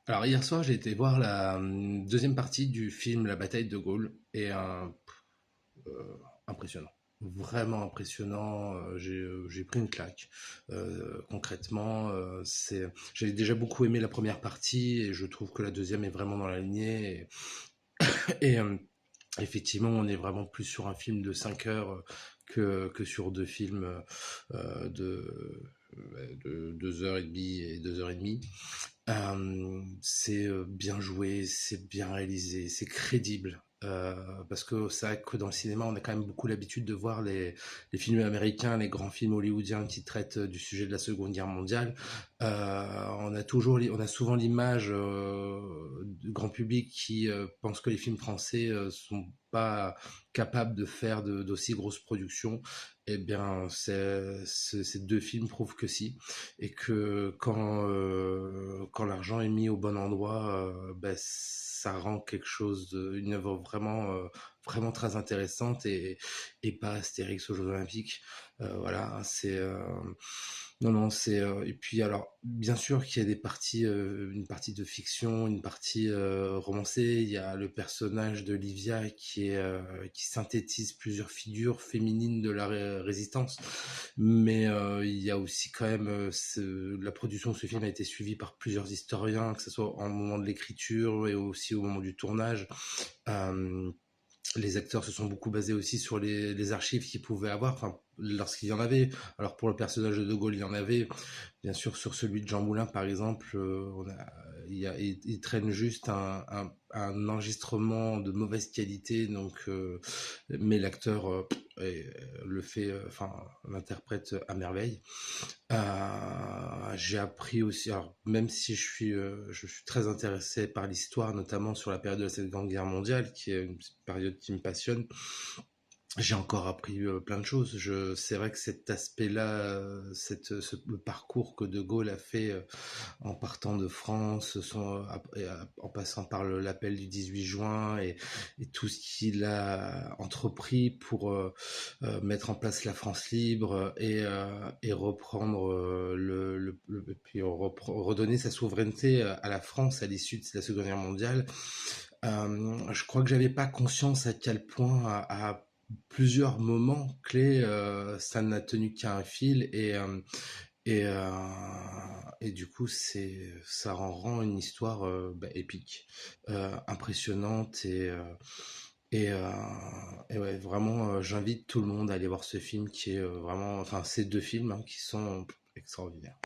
Alors hier soir, j'ai été voir la deuxième partie du film La bataille de Gaulle et impressionnant. Vraiment impressionnant, j'ai pris une claque. Concrètement, j'ai déjà beaucoup aimé la première partie et je trouve que la deuxième est vraiment dans la lignée. Et effectivement, on est vraiment plus sur un film de 5 heures que sur deux films de 2 heures et demie et 2 heures et demie. C'est bien joué, c'est bien réalisé, c'est crédible. Parce que c'est vrai que dans le cinéma, on a quand même beaucoup l'habitude de voir les films américains, les grands films hollywoodiens qui traitent du sujet de la Seconde Guerre mondiale. On a souvent l'image du grand public qui pense que les films français sont pas capables de faire d'aussi grosses productions. Eh bien, ces deux films prouvent que si, et que quand l'argent est mis au bon endroit, ben, ça rend une œuvre vraiment très intéressante et pas Astérix aux Jeux Olympiques. Voilà, non, non, et puis alors, bien sûr qu'il y a une partie de fiction, une partie romancée. Il y a le personnage de Livia qui synthétise plusieurs figures féminines de la résistance. Mais il y a aussi quand même la production de ce film a été suivie par plusieurs historiens, que ce soit au moment de l'écriture et aussi au moment du tournage. Euh, les acteurs se sont beaucoup basés aussi sur les archives qu'ils pouvaient avoir, enfin, lorsqu'il y en avait. Alors pour le personnage de De Gaulle, il y en avait. Bien sûr, sur celui de Jean Moulin, par exemple, il traîne juste un enregistrement de mauvaise qualité, mais l'acteur enfin, l'interprète à merveille. J'ai appris aussi, alors, même si je suis très intéressé par l'histoire, notamment sur la période de la Seconde Guerre mondiale, qui est une période qui me passionne. J'ai encore appris plein de choses. C'est vrai que cet aspect-là, le parcours que De Gaulle a fait en partant de France, en passant par l'appel du 18 juin et tout ce qu'il a entrepris pour mettre en place la France libre et reprendre puis redonner sa souveraineté à la France à l'issue de la Seconde Guerre mondiale. Je crois que j'avais pas conscience à quel point à plusieurs moments clés ça n'a tenu qu'à un fil et et du coup ça en rend une histoire épique, impressionnante et et ouais, vraiment j'invite tout le monde à aller voir ce film qui est vraiment, enfin ces deux films hein, qui sont extraordinaires.